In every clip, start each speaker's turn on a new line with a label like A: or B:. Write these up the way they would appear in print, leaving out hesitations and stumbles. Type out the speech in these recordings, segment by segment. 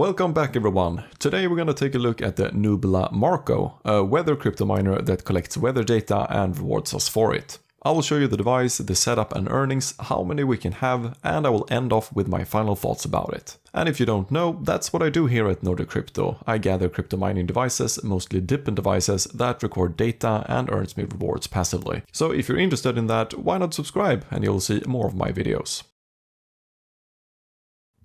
A: Welcome back everyone. Today we're going to take a look at the Nubila Marco, a weather crypto miner that collects weather data and rewards us for it. I will show you the device, the setup and earnings, how many we can have, and I will end off with my final thoughts about it. And if you don't know, that's what I do here at Nordic Crypto. I gather crypto mining devices, mostly DePIN devices, that record data and earns me rewards passively. So if you're interested in that, why not subscribe and you'll see more of my videos.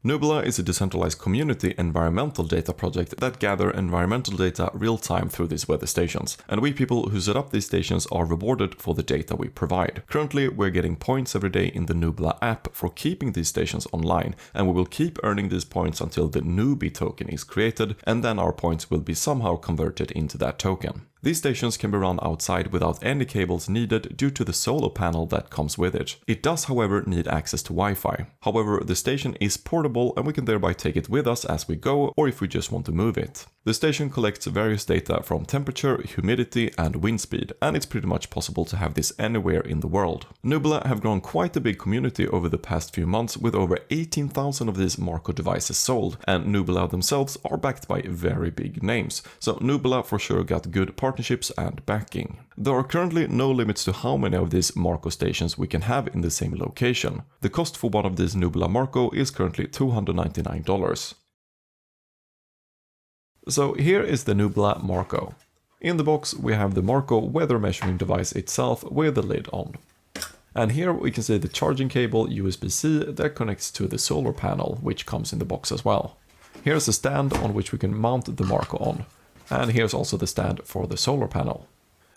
A: Nubila is a decentralized community environmental data project that gather environmental data real-time through these weather stations, and we people who set up these stations are rewarded for the data we provide. Currently, we're getting points every day in the Nubila app for keeping these stations online, and we will keep earning these points until the Nubi token is created, and then our points will be somehow converted into that token. These stations can be run outside without any cables needed due to the solar panel that comes with it. It does, however, need access to Wi-Fi. However, the station is portable and we can thereby take it with us as we go or if we just want to move it. The station collects various data from temperature, humidity and wind speed, and it's pretty much possible to have this anywhere in the world. Nubila have grown quite a big community over the past few months with over 18,000 of these Marco devices sold, and Nubila themselves are backed by very big names, so Nubila for sure got good partnerships and backing. There are currently no limits to how many of these Marco stations we can have in the same location. The cost for one of these Nubila Marco is currently $299. So here is the Nubila Marco. In the box we have the Marco weather measuring device itself with the lid on. And here we can see the charging cable USB-C that connects to the solar panel, which comes in the box as well. Here's a stand on which we can mount the Marco on. And here's also the stand for the solar panel.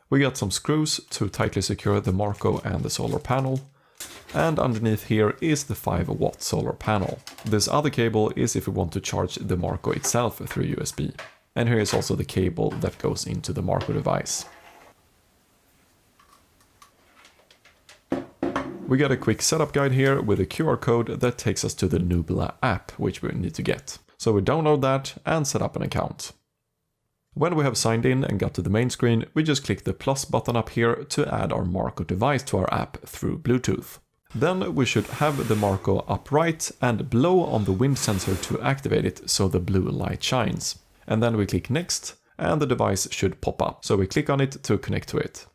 A: We got some screws to tightly secure the Marco and the solar panel. And underneath here is the 5-watt solar panel. This other cable is if we want to charge the Marco itself through USB. And here is also the cable that goes into the Marco device. We got a quick setup guide here with a QR code that takes us to the Nubila app, which we need to get. So we download that and set up an account. When we have signed in and got to the main screen, we just click the plus button up here to add our Marco device to our app through Bluetooth. Then we should have the Marco upright and blow on the wind sensor to activate it so the blue light shines. And then we click next and the device should pop up, so we click on it to connect to it.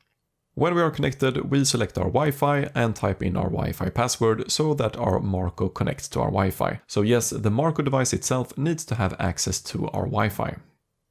A: When we are connected, we select our Wi-Fi and type in our Wi-Fi password so that our Marco connects to our Wi-Fi. So yes, the Marco device itself needs to have access to our Wi-Fi.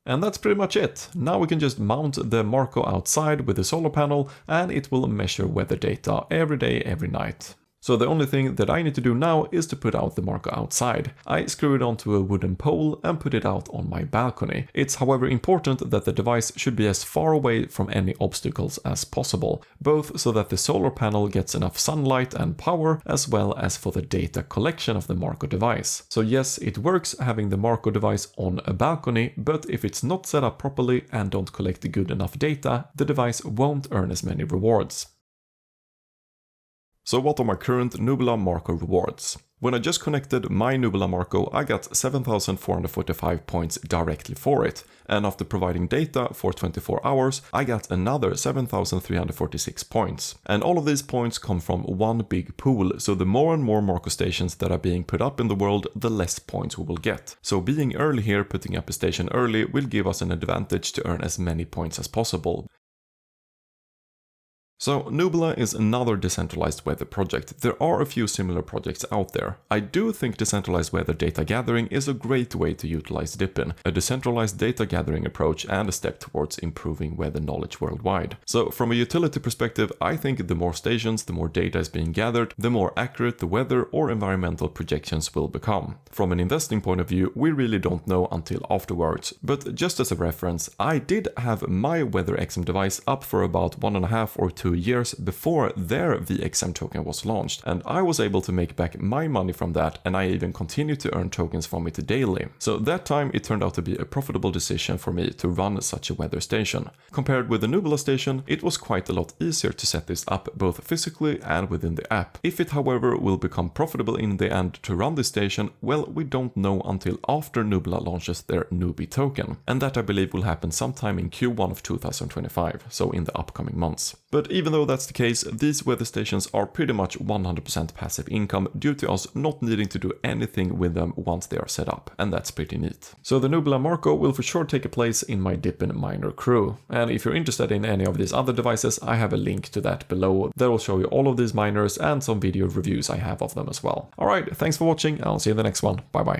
A: And that's pretty much it. Now we can just mount the Marco outside with the solar panel and it will measure weather data every day, every night. So the only thing that I need to do now is to put out the Marco outside. I screw it onto a wooden pole and put it out on my balcony. It's however important that the device should be as far away from any obstacles as possible, both so that the solar panel gets enough sunlight and power as well as for the data collection of the Marco device. So yes, it works having the Marco device on a balcony, but if it's not set up properly and don't collect good enough data, the device won't earn as many rewards. So what are my current Nubila Marco rewards? When I just connected my Nubila Marco, I got 7,445 points directly for it, and after providing data for 24 hours, I got another 7,346 points. And all of these points come from one big pool, so the more and more Marco stations that are being put up in the world, the less points we will get. So being early here, putting up a station early, will give us an advantage to earn as many points as possible. So Nubila is another decentralized weather project. There are a few similar projects out there. I do think decentralized weather data gathering is a great way to utilize DePIN, a decentralized data gathering approach and a step towards improving weather knowledge worldwide. So from a utility perspective, I think the more stations, the more data is being gathered, the more accurate the weather or environmental projections will become. From an investing point of view, we really don't know until afterwards, but just as a reference, I did have my WeatherXM device up for about 1.5 or 2 years before their VXM token was launched, and I was able to make back my money from that, and I even continue to earn tokens from it daily. So that time it turned out to be a profitable decision for me to run such a weather station. Compared with the Nubila station, it was quite a lot easier to set this up both physically and within the app. If it however will become profitable in the end to run this station, well, we don't know until after Nubila launches their Nubi token, and that I believe will happen sometime in Q1 of 2025, so in the upcoming months. But even though that's the case, these weather stations are pretty much 100% passive income due to us not needing to do anything with them once they are set up, and that's pretty neat. So the Nubila Marco will for sure take a place in my DePIN miner crew, and if you're interested in any of these other devices, I have a link to that below that will show you all of these miners and some video reviews I have of them as well. Alright, thanks for watching, and I'll see you in the next one. Bye bye.